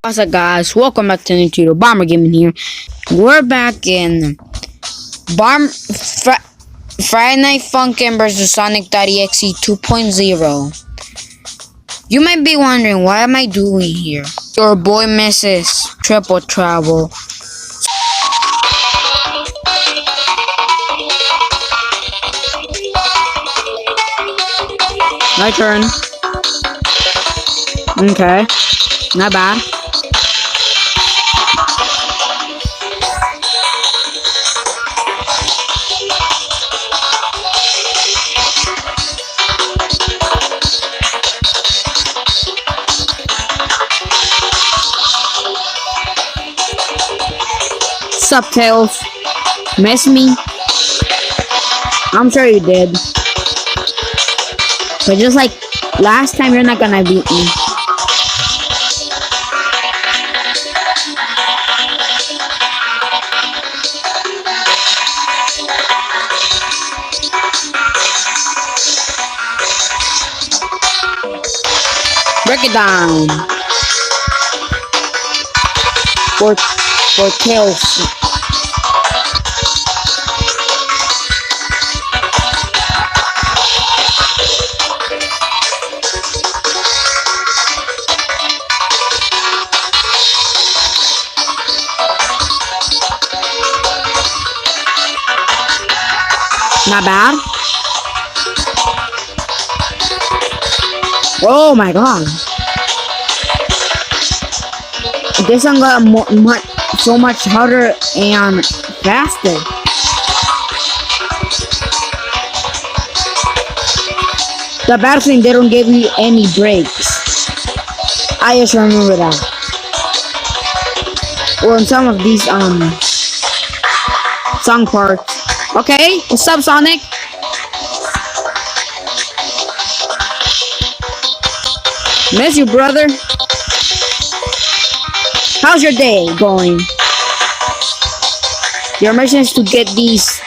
What's up, guys? Welcome back to Nintendo Bomber Gaming here. We're back in Friday Night Funkin' vs Sonic.exe 2.0. You might be wondering, what am I doing here? Your boy misses triple travel. My turn. Okay. Not bad. Sup, Tails? Miss me? I'm sure you did. But just like last time, you're not gonna beat me. Break it down. For Tails. Not bad. Oh my god. This one got so much harder and faster. The battle screen, they don't give you any breaks. I just remember that. Or in some of these song parts. Okay, what's up, Sonic? Miss you, brother. How's your day going? Your mission is to get these.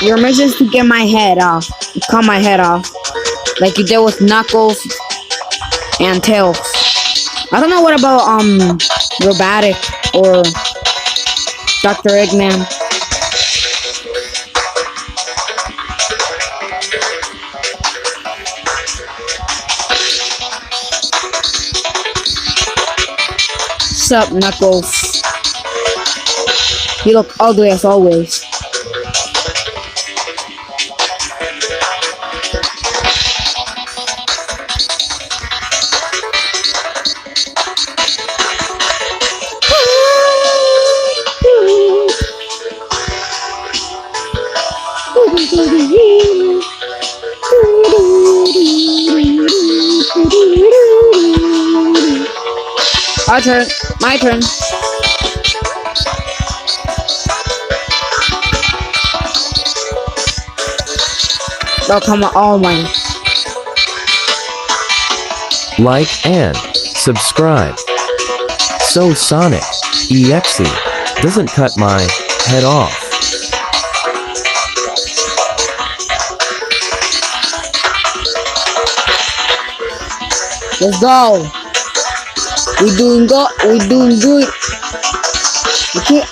Your mission is to get my head off. Cut my head off. Like you did with Knuckles and Tails. I don't know what about Robotic or Dr. Eggman. What's up, Knuckles? You look ugly as always. My turn. Oh, come on. Oh my. Like and subscribe. So Sonic EXE doesn't cut my head off. Let's go. We doing good.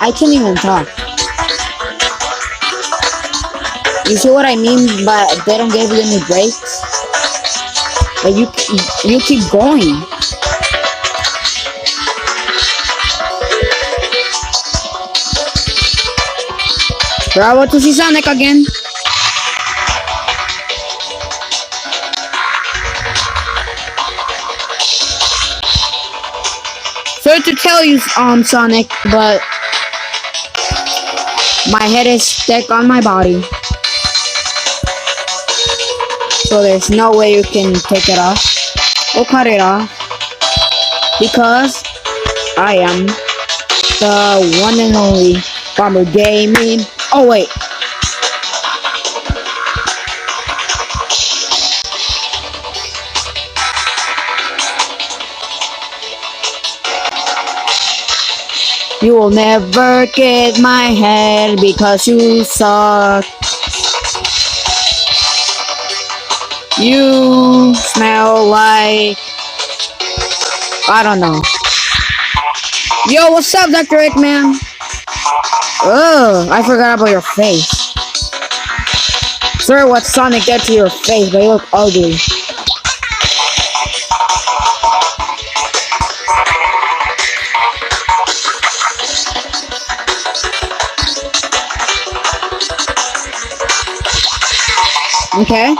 I can't even talk. You see what I mean? But they don't give you any breaks. But you keep going. We're about to see Sonic again. Sorry to tell you, Sonic, but my head is stuck on my body. So there's no way you can take it off or cut it off. Because I am the one and only Bomber Gaming. Oh wait. You will never get my head because you suck. You smell like... I don't know. Yo, what's up, Dr. Eggman? Ugh, I forgot about your face. Sorry what Sonic did to your face, but you look ugly. Okay.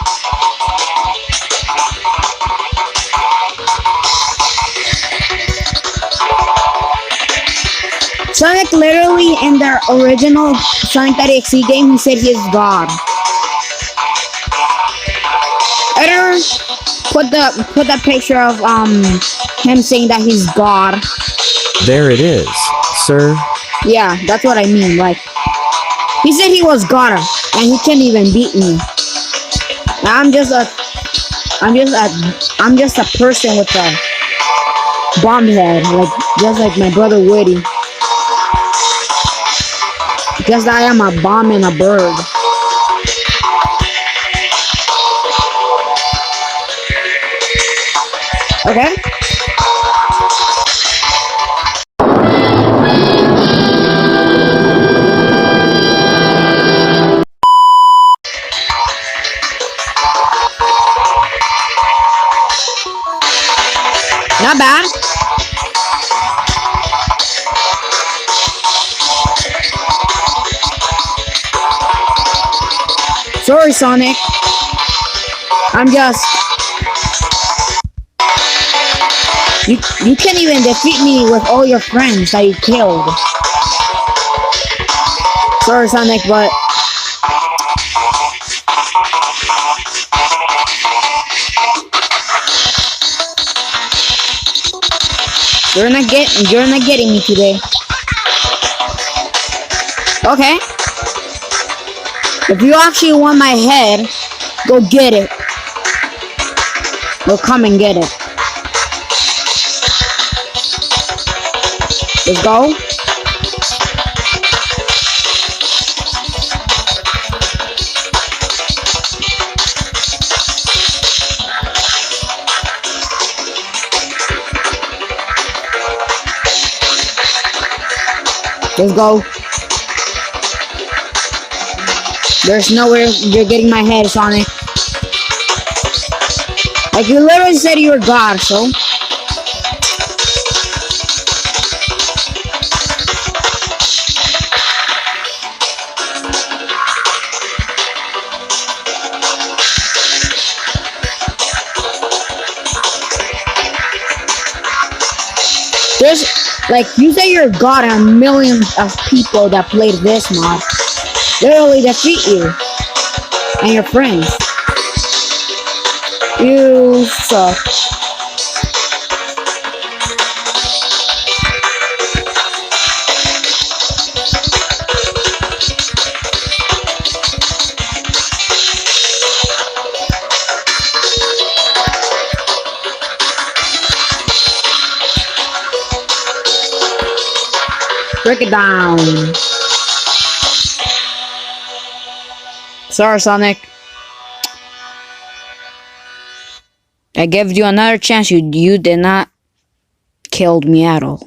Sonic literally in the original Sonic .exe game, he said he is God. Editor, put that picture of him saying that he's God. There it is, sir. Yeah, that's what I mean. Like, he said he was God, and he can't even beat me. I'm just a person with a bomb head, like just like my brother Woody. Just I am a bomb and a bird. Okay. Not bad. Sorry, Sonic. I'm just... You can't even defeat me with all your friends that you killed. Sorry, Sonic, but... You're not getting me today. Okay. If you actually want my head, go get it. Or come and get it. Let's go. Let's go. There's nowhere you're getting my head, Sonic. Like, you literally said you were God, so... There's, like, you say you're God and millions of people that played this mod literally defeat you and your friends. You suck. Break it down. Sorry, Sonic. I gave you another chance. You did not kill me at all.